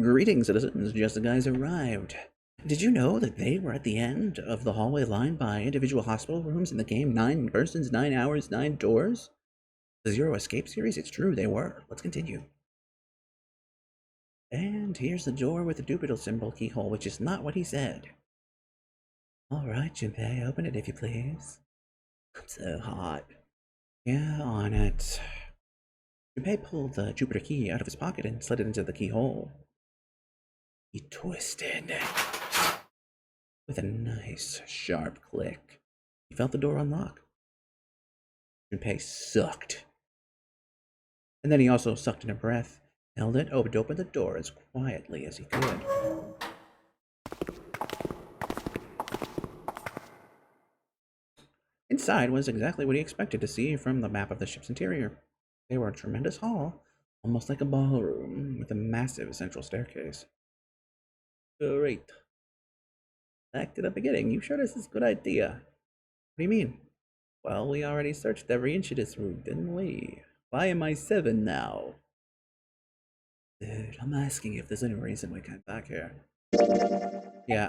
Greetings, citizens. Justiguy arrived. Did you know that they were at the end of the hallway lined by individual hospital rooms in the game 9 persons, 9 hours, 9 doors? The Zero Escape series? It's true, they were. Let's continue. And here's the door with the Doobidle symbol keyhole, which is not what he said. Alright, Junpei, open it if you please. I'm so hot. Yeah, on it. Junpei pulled the Jupiter key out of his pocket and slid it into the keyhole. He twisted with a nice, sharp click. He felt the door unlock. Junpei sucked. And then he also sucked in a breath, held it, opened the door as quietly as he could. Inside was exactly what he expected to see from the map of the ship's interior. They were a tremendous hall, almost like a ballroom, with a massive central staircase. Great. Back to the beginning. You showed us this good idea. What do you mean? Well, we already searched every inch of this room, didn't we? Why am I 7 now? Dude, I'm asking if there's any reason we came back here. Yeah,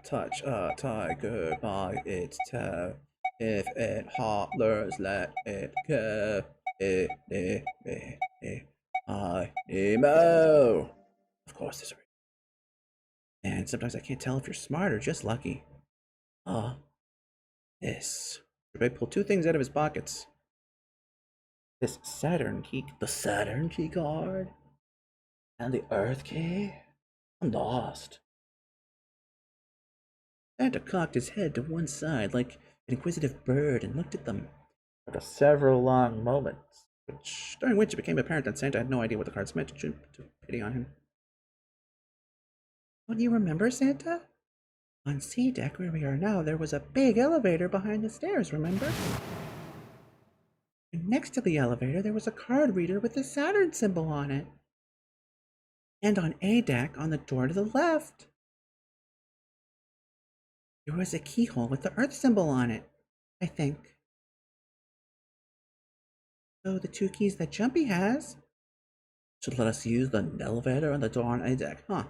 touch a tiger by its toe. If it hollers, let it go. Nemo! Of course there's a reason. And sometimes I can't tell if you're smart or just lucky. This. Ray pulled 2 things out of his pockets. This Saturn key, the Saturn key card, and the Earth key. I'm lost. Santa cocked his head to one side like an inquisitive bird and looked at them for several long moments, during which it became apparent that Santa had no idea what the cards meant. To pity on him. Don't you remember, Santa? On C deck, where we are now, there was a big elevator behind the stairs, remember? And next to the elevator, there was a card reader with the Saturn symbol on it. And on A deck, on the door to the left, there was a keyhole with the Earth symbol on it, I think. So the 2 keys that Jumpy has should let us use the elevator on the door on A deck, huh?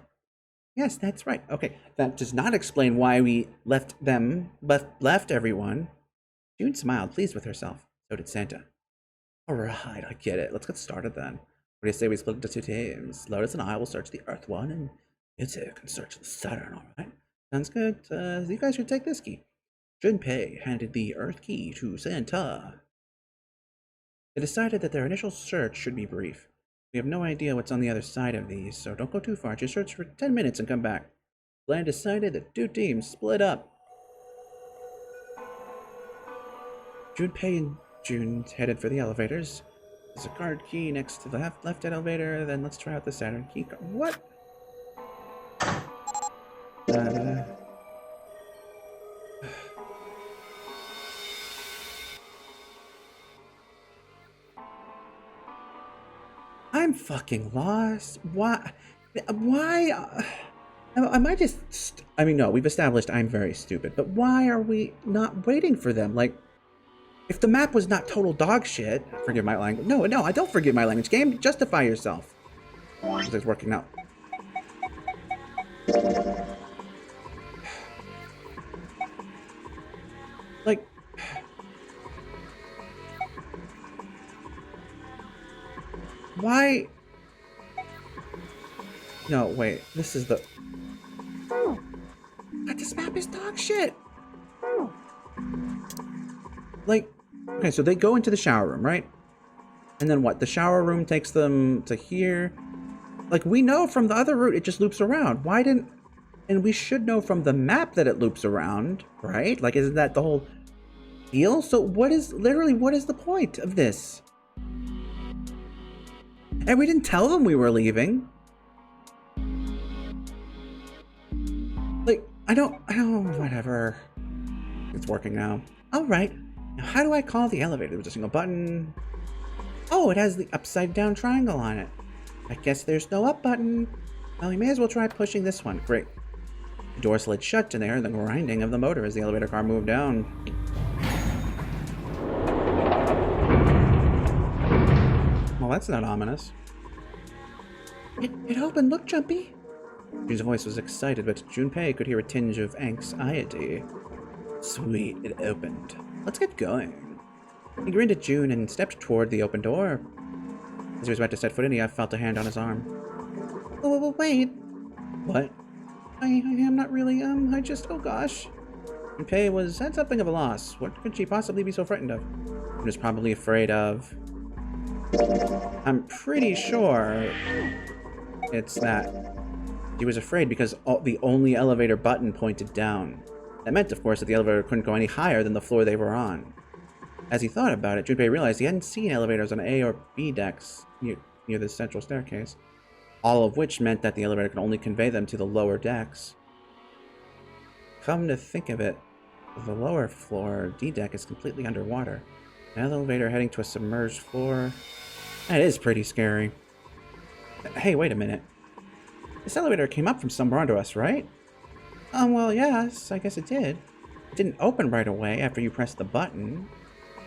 Yes, that's right. Okay, that does not explain why we left everyone. June smiled, pleased with herself. So did Santa. Alright, I get it. Let's get started then. What do you say we split into 2 teams? Lotus and I will search the Earth one, and you 2 can search the Saturn, alright? Sounds good. You guys should take this key. Junpei handed the Earth key to Santa. They decided that their initial search should be brief. We have no idea what's on the other side of these, so don't go too far. Just search for 10 minutes and come back. Plan decided that 2 teams split up. Junpei and June headed for the elevators. There's a card key next to the left elevator, then let's try out the Saturn key card. What? I'm fucking lost. Why? Am I just... I mean, no, we've established I'm very stupid, but why are we not waiting for them? Like, if the map was not total dog shit... Forgive my language. No, I don't forgive my language. Game, justify yourself. It's working out. Like... Why? No, wait. This is the... God, this map is dog shit! Like, okay, so they go into the shower room, right? And then what? The shower room takes them to here. Like, we know from the other route it just loops around. Why didn't... And we should know from the map that it loops around, right? Like, isn't that the whole deal? So what is... Literally, what is the point of this? And we didn't tell them we were leaving. Like, I don't, whatever. It's working now. All right. Now, how do I call the elevator? There's a single button. Oh, it has the upside down triangle on it. I guess there's no up button. Well, we may as well try pushing this one. Great. The door slid shut and they heard the grinding of the motor as the elevator car moved down. that's not ominous. It opened, look, Jumpy. June's voice was excited, but Junpei could hear a tinge of anxiety. Sweet, it opened. Let's get going. He grinned at June and stepped toward the open door. As he was about to set foot in, he felt a hand on his arm. Oh, wait. What? I am not really, I just, oh gosh. Junpei was at something of a loss. What could she possibly be so frightened of? She was probably afraid of... I'm pretty sure it's that she was afraid because the only elevator button pointed down. That meant, of course, that the elevator couldn't go any higher than the floor they were on. As he thought about it, Junpei realized he hadn't seen elevators on A or B decks near the central staircase, all of which meant that the elevator could only convey them to the lower decks. Come to think of it, the lower floor, D deck, is completely underwater. An elevator heading to a submerged floor. That is pretty scary. Hey, wait a minute. This elevator came up from somewhere under us, right? Well, yes, I guess it did. It didn't open right away after you pressed the button.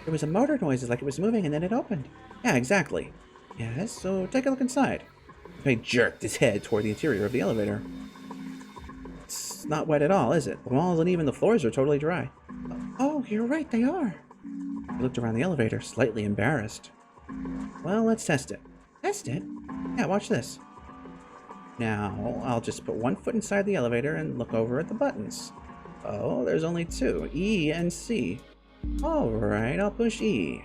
There was a motor noise like it was moving and then it opened. Yeah, exactly. Yes, so take a look inside. He jerked his head toward the interior of the elevator. It's not wet at all, is it? The walls and even the floors are totally dry. Oh, you're right, they are. He looked around the elevator, slightly embarrassed. Well, let's test it. Test it? Yeah, watch this. Now, I'll just put one foot inside the elevator and look over at the buttons. Oh, there's only two, E and C. Alright, I'll push E.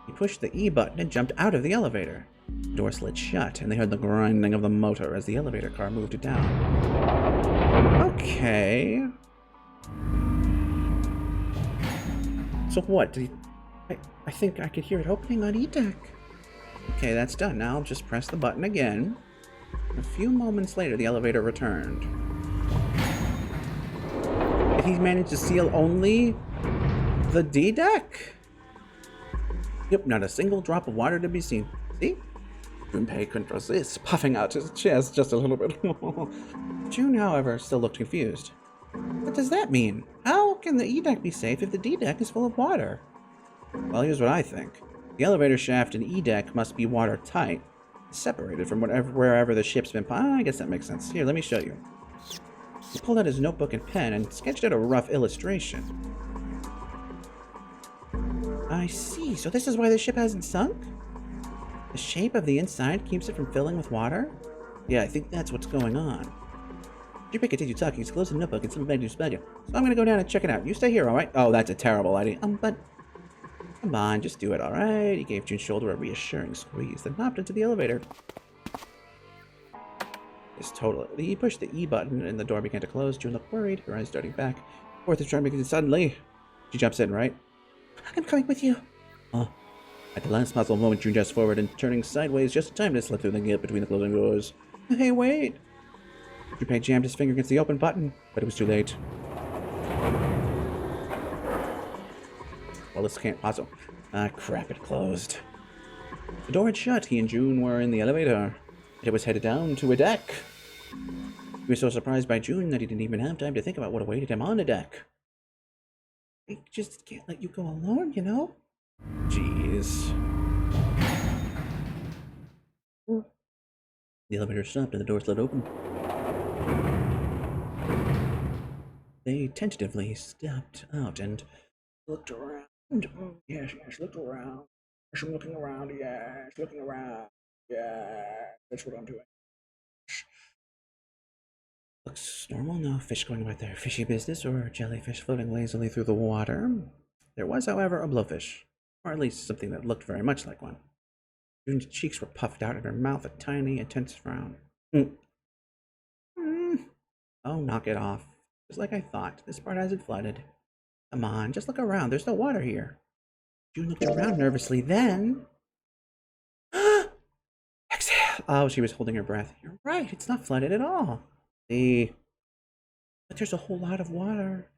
He pushed the E button and jumped out of the elevator. The door slid shut, and they heard the grinding of the motor as the elevator car moved down. Okay. So what? I think I could hear it opening on E deck. Okay, that's done. Now I'll just press the button again. A few moments later, the elevator returned. Did he manage to seal only the D deck? Yep, not a single drop of water to be seen. See? Junpei couldn't resist, puffing out his chest just a little bit. June, however, still looked confused. What does that mean? How can the E deck be safe if the D deck is full of water? Well, here's what I think. The elevator shaft in E deck must be watertight, separated from wherever the ship's been. I guess that makes sense. Here, let me show you. He pulled out his notebook and pen and sketched out a rough illustration. I see. So this is why the ship hasn't sunk? The shape of the inside keeps it from filling with water? Yeah, I think that's what's going on. Junpei continued talking. He's closed the notebook and something to spell you. So I'm gonna go down and check it out. You stay here, alright? Oh, that's a terrible idea. But come on, just do it, alright? He gave June's shoulder a reassuring squeeze, then hopped into the elevator. He pushed the E button and the door began to close. June looked worried, her eyes darting back. Forth is trying to make it suddenly. She jumps in, right? I'm coming with you. Oh. At the last possible moment, June jumps forward and turning sideways just in time to slip through the gap between the closing doors. Hey, wait! Junpei jammed his finger against the open button, but it was too late. Well, this can't possibly... Ah, crap, it closed. The door had shut. He and June were in the elevator. It was headed down to a deck. He was so surprised by June that he didn't even have time to think about what awaited him on the deck. I just can't let you go alone, you know? Jeez. The elevator stopped and the door slid open. They tentatively stepped out and looked around. Yes, looked around. Yes, I'm looking around. Yes, looking around. Yeah, that's what I'm doing. Looks normal. No fish going about their fishy business or jellyfish floating lazily through the water. There was, however, a blowfish. Or at least something that looked very much like one. June's cheeks were puffed out and her mouth a tiny, intense frown. Oh, knock it off. Just like I thought. This part hasn't flooded. Come on, just look around. There's no water here. June looked around nervously, then... Exhale! Oh, she was holding her breath. You're right, it's not flooded at all. See? But there's a whole lot of water.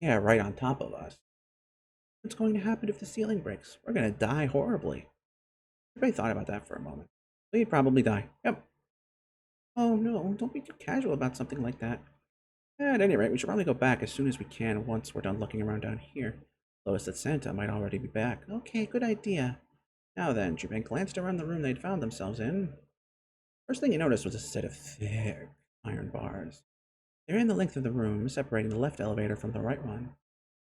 Yeah, right on top of us. What's going to happen if the ceiling breaks? We're going to die horribly. Everybody thought about that for a moment. We'd probably die. Yep. Oh no, don't be too casual about something like that. At any rate, we should probably go back as soon as we can once we're done looking around down here. Lois said Santa might already be back. Okay, good idea. Now then, Junpei glanced around the room they'd found themselves in. First thing he noticed was a set of thick iron bars. They ran the length of the room, separating the left elevator from the right one.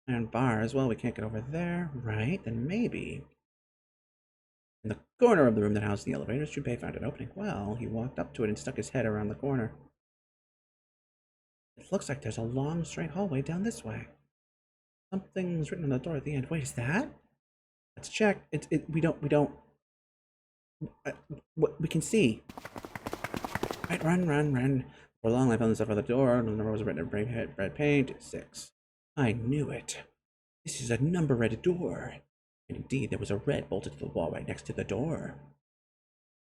Iron bars, well, we can't get over there. Right, then maybe. In the corner of the room that housed the elevators, Junpei found an opening. Well, he walked up to it and stuck his head around the corner. It looks like there's a long, straight hallway down this way. Something's written on the door at the end. Wait, is that? Let's check. We don't. What we can see. Right, run. For long, I found myself at the door. The number was written in red paint. 6. I knew it. This is a number-red door. And indeed, there was a red bolted to the wall right next to the door.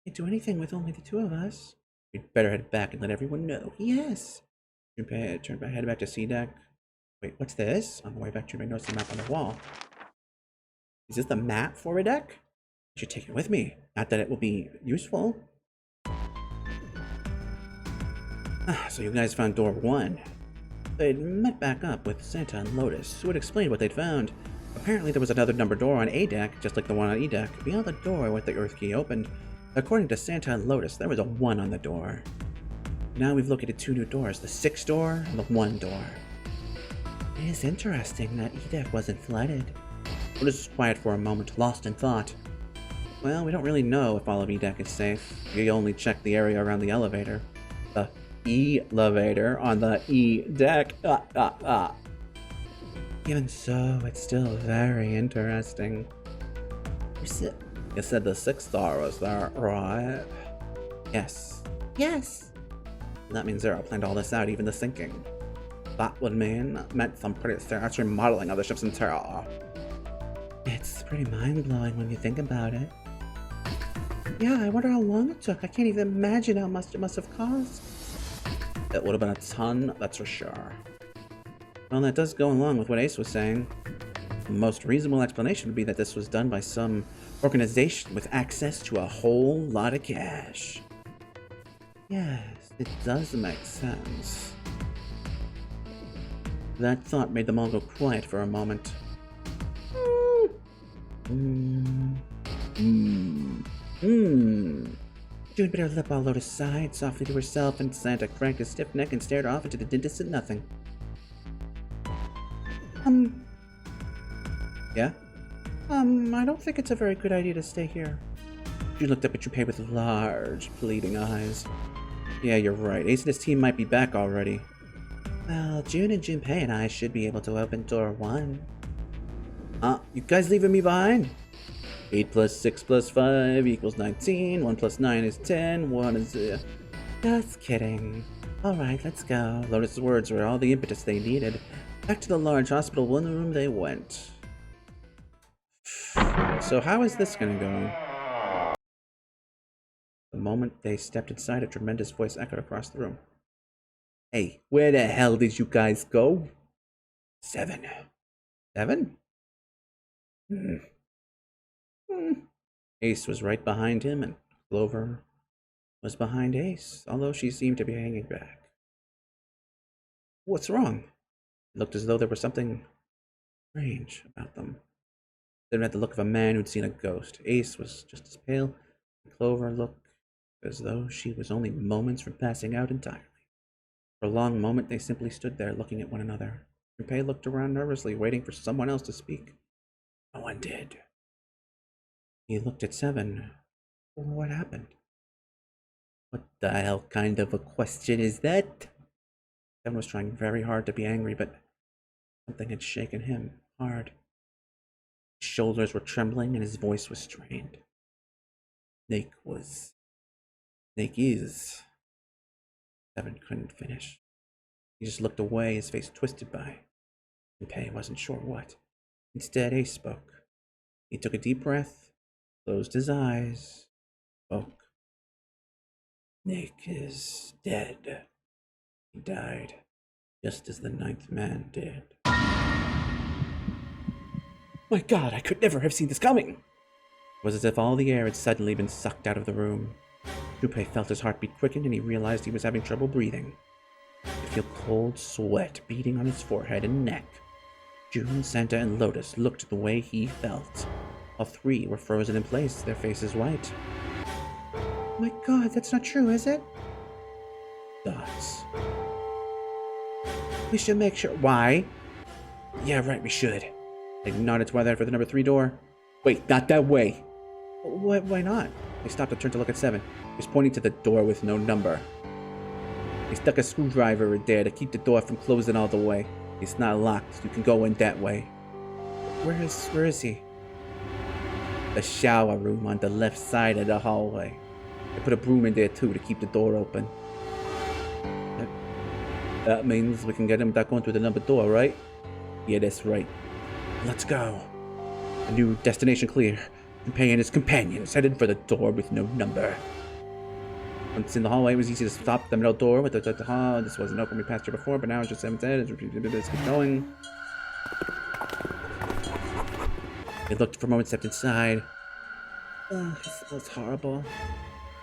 Can't do anything with only the two of us. We'd better head back and let everyone know. Yes. Head back to C deck. Wait, what's this? On the way back, Junpei noticed the map on the wall. Is this the map for a deck? I should take it with me. Not that it will be useful. So you guys found door 1. They'd met back up with Santa and Lotus, who had explained what they'd found. Apparently there was another number door on A deck, just like the one on E deck. Beyond the door with the Earth key opened, according to Santa and Lotus, there was a 1 on the door. Now we've located 2 new doors, the 6 door and the 1 door. It is interesting that E deck wasn't flooded. Lotus was quiet for a moment, lost in thought. Well, we don't really know if all of E deck is safe. We only checked the area around the elevator. The E-levator on the E deck. Even so, it's still very interesting. You said the 6th star was there, right? Yes. That means Zero planned all this out, even the sinking. That would meant some pretty serious remodeling of the ship's interior. It's pretty mind-blowing when you think about it. Yeah, I wonder how long it took. I can't even imagine how much it must have cost. It would have been a ton, that's for sure. Well, that does go along with what Ace was saying. The most reasonable explanation would be that this was done by some organization with access to a whole lot of cash. Yes, it does make sense. That thought made them all go quiet for a moment. June bit her lip while Lotus sighed softly to herself, and Santa cracked his stiff neck and stared off into the distant nothing. Yeah? I don't think it's a very good idea to stay here. June looked up at Junpei with large, pleading eyes. Yeah, you're right. Ace and his team might be back already. Well, June and Junpei and I should be able to open door 1. You guys leaving me behind? 8 plus 6 plus 5 equals 19. 1 plus 9 is 10. 1 is... Just kidding. Alright, let's go. Lotus's words were all the impetus they needed. Back to the large hospital room they went. So how is this gonna go? The moment they stepped inside, a tremendous voice echoed across the room. Hey, where the hell did you guys go? 7. 7? Ace was right behind him, and Clover was behind Ace, although she seemed to be hanging back. What's wrong? It looked as though there was something strange about them. They had the look of a man who'd seen a ghost. Ace was just as pale, and Clover looked as though she was only moments from passing out entirely. For a long moment, they simply stood there looking at one another. Junpei looked around nervously, waiting for someone else to speak. No one did. He looked at 7. What happened? What the hell kind of a question is that? 7 was trying very hard to be angry, but something had shaken him hard. His shoulders were trembling and his voice was strained. Snake is... 7 couldn't finish. He just looked away, his face twisted by. Junpei wasn't sure what. Instead, Ace spoke. He took a deep breath, closed his eyes, spoke. Snake is dead. He died, just as the 9th man did. My God, I could never have seen this coming! It was as if all the air had suddenly been sucked out of the room. Junpei felt his heartbeat quicken, and he realized he was having trouble breathing. He could feel cold sweat beating on his forehead and neck. June, Santa, and Lotus looked the way he felt, All three were frozen in place, their faces white. My god, that's not true, is it? Dots. We should make sure. Why? Yeah, right, we should. They nodded to that for the number 3 door. Wait, not that way. Why not? They stopped and turned to look at 7. He was pointing to the door with no number. They stuck a screwdriver in there to keep the door from closing all the way. It's not locked. You can go in that way. Where is he? The shower room on the left side of the hallway. They put a broom in there too to keep the door open. That means we can get him back onto the number door, right? Yeah, that's right. Let's go. A new destination clear. Junpei and his companions headed for the door with no number. Once in the hallway, it was easy to stop the middle door with the this wasn't open. We passed here before, but now it's just 7 dead. Let's keep going. They looked for a moment, stepped inside. It smells horrible.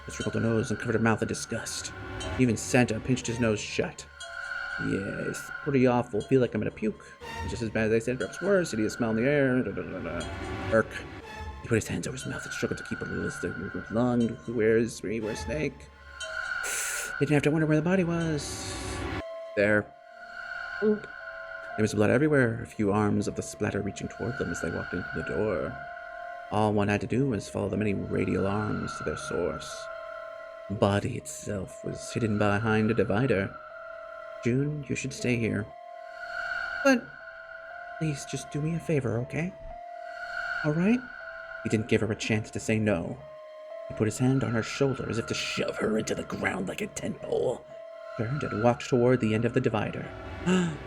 He wrinkled her nose and covered her mouth in disgust. Even Santa pinched his nose shut. Yeah, it's pretty awful. Feel like I'm gonna puke. It's just as bad as I said, perhaps worse. Idiot smell in the air. Irk. He put his hands over his mouth and struggled to keep a little lung. Where's Snake? They didn't have to wonder where the body was. There. Oop. There was blood everywhere. A few arms of the splatter reaching toward them as they walked into the door. All one had to do was follow the many radial arms to their source. The body itself was hidden behind a divider. June, you should stay here. But please just do me a favor, okay? Alright? He didn't give her a chance to say no. He put his hand on her shoulder as if to shove her into the ground like a tent pole. Turned and walked toward the end of the divider. I'm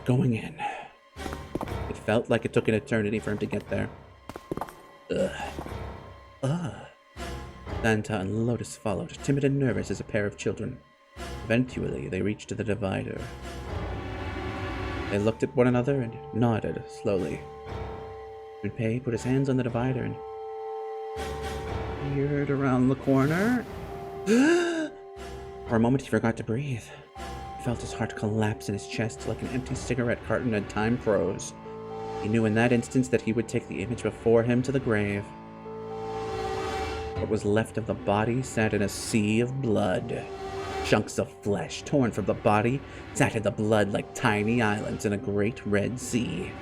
going in. It felt like it took an eternity for him to get there. Santa and Lotus followed, timid and nervous as a pair of children. Eventually, they reached the divider. They looked at one another and nodded slowly. Junpei put his hands on the divider and peered around the corner. For a moment, he forgot to breathe. He felt his heart collapse in his chest like an empty cigarette carton, and time froze. He knew in that instant that he would take the image before him to the grave. What was left of the body sat in a sea of blood. Chunks of flesh torn from the body sat in the blood like tiny islands in a great red sea.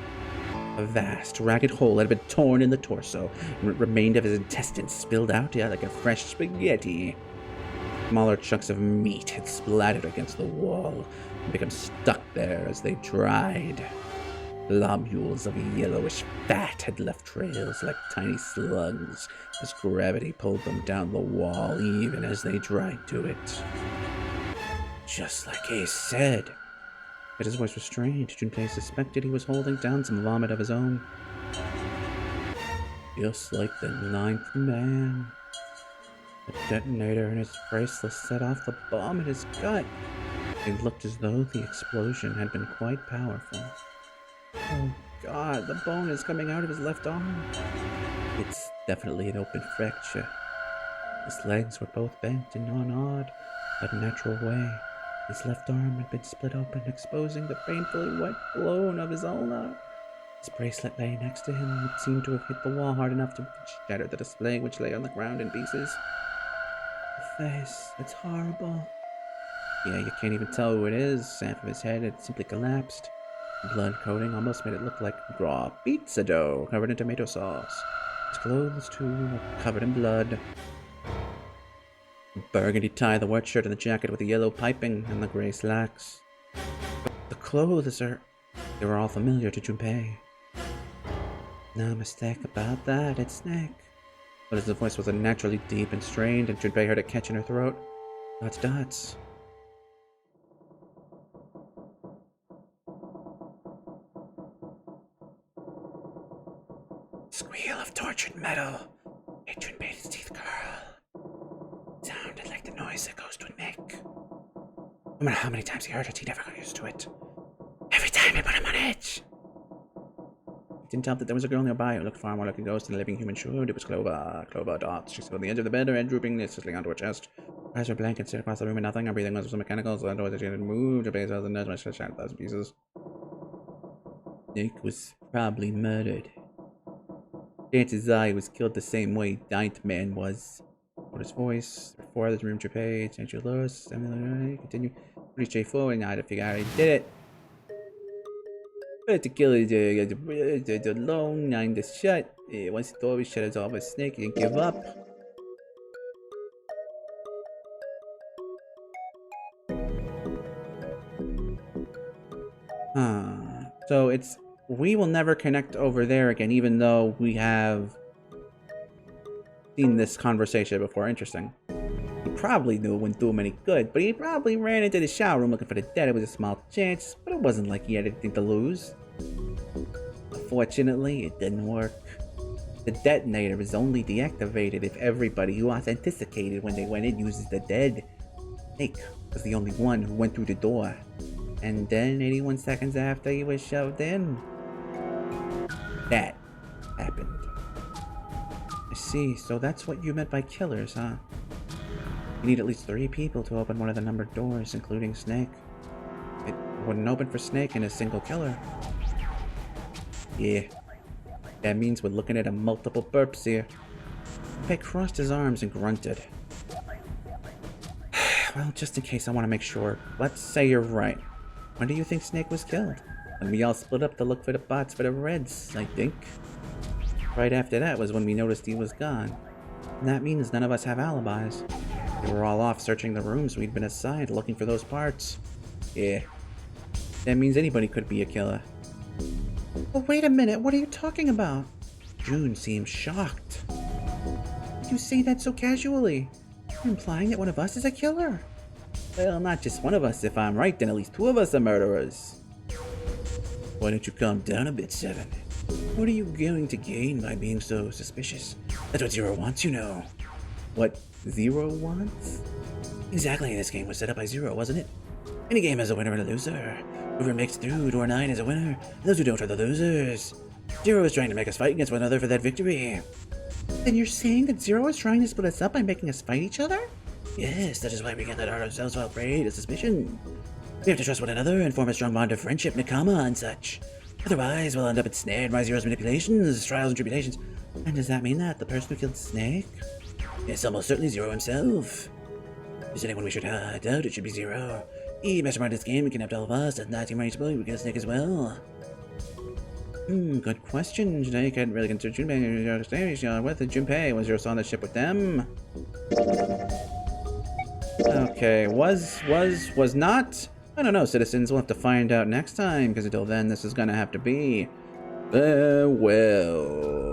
A vast, ragged hole had been torn in the torso, and what remained of his intestines spilled out like a fresh spaghetti. Smaller chunks of meat had splattered against the wall and become stuck there as they dried. Globules of yellowish fat had left trails like tiny slugs as gravity pulled them down the wall even as they dried to it. Just like he said. But his voice was strange. Junpei suspected he was holding down some vomit of his own. Just like the 9th man. The detonator in his bracelet set off the bomb in his gut. It looked as though the explosion had been quite powerful. Oh god, the bone is coming out of his left arm. It's definitely an open fracture. His legs were both bent in an odd, unnatural way. His left arm had been split open, exposing the painfully wet bone of his ulna. His bracelet lay next to him. It seemed to have hit the wall hard enough to shatter the display, which lay on the ground in pieces. The face, it's horrible. Yeah, you can't even tell who it is. Half of his head had simply collapsed. The blood coating almost made it look like raw pizza dough covered in tomato sauce. His clothes, too, were covered in blood. The burgundy tie, the white shirt, and the jacket with the yellow piping and the gray slacks. But the clothes they were all familiar to Junpei. No mistake about that, it's Snake. But as the voice was unnaturally deep and strained, and Junpei heard it catch in her throat. Dots, dots. Squeal of tortured metal made Junpei's teeth curl. It sounded like the noise that ghosts would make. No matter how many times he heard it, he never got used to it. Every time it put him on edge. It didn't help that there was a girl nearby who looked far more like a ghost than a living human should. It was Clover. Clover Dots. She stood on the edge of the bed, her head drooping, listlessly onto her chest. Her eyes were blank and stared across the room at nothing. Her breathing was so mechanical, so that she hadn't moved. Her face was in my shattered 1,000 pieces. Nick was probably murdered. Chances are he was killed the same way Ninth Man was. What his voice? 4 others room to pay. Change your loss. Continue. Pretty straightforward. Now to figure out how he did it. But to kill it alone, 9 to shut. Once the door was shut, it's all of a snake. He didn't give up. So it's we will never connect over there again, even though we have seen this conversation before. Interesting. He probably knew it wouldn't do him any good, but he probably ran into the shower room looking for the dead. It was a small chance, but it wasn't like he had anything to lose. Unfortunately, it didn't work. The detonator is only deactivated if everybody who authenticated when they went in uses the dead. Snake was the only one who went through the door. And then 81 seconds after he was shoved in, that happened. I see, so that's what you meant by killers, huh? You need at least 3 people to open one of the numbered doors, including Snake. It wouldn't open for Snake in a single killer. Yeah, that means we're looking at a multiple burps here. Pei crossed his arms and grunted. Well, just in case I want to make sure, let's say you're right. When do you think Snake was killed? When we all split up to look for the bots for the Reds, I think. Right after that was when we noticed he was gone. And that means none of us have alibis. We were all off searching the rooms we'd been assigned, looking for those parts. Yeah. That means anybody could be a killer. Well, wait a minute, what are you talking about? June seemed shocked. You say that so casually. You're implying that one of us is a killer. Well, not just one of us. If I'm right, then at least 2 of us are murderers. Why don't you calm down a bit, Seven? What are you going to gain by being so suspicious? That's what Zero wants, you know. What Zero wants? Exactly, this game was set up by Zero, wasn't it? Any game has a winner and a loser. Whoever makes it through door 9 is a winner, and those who don't are the losers. Zero is trying to make us fight against one another for that victory. Then you're saying that Zero is trying to split us up by making us fight each other? Yes, that is why we can't let ourselves fall prey to suspicion. We have to trust one another and form a strong bond of friendship, nakama, and such. Otherwise, we'll end up ensnared by Zero's manipulations, trials, and tribulations. And does that mean that the person who killed Snake? Yes, almost certainly Zero himself. If there's anyone we should doubt, it should be Zero. He masterminded this game and kidnapped all of us, and that's irreplaceable. We get Snake as well. Good question. Snake hadn't really considered Junpei with Junpei when Zero saw on the ship with them. Okay, was not? I don't know, citizens. We'll have to find out next time, because until then, this is gonna have to be farewell.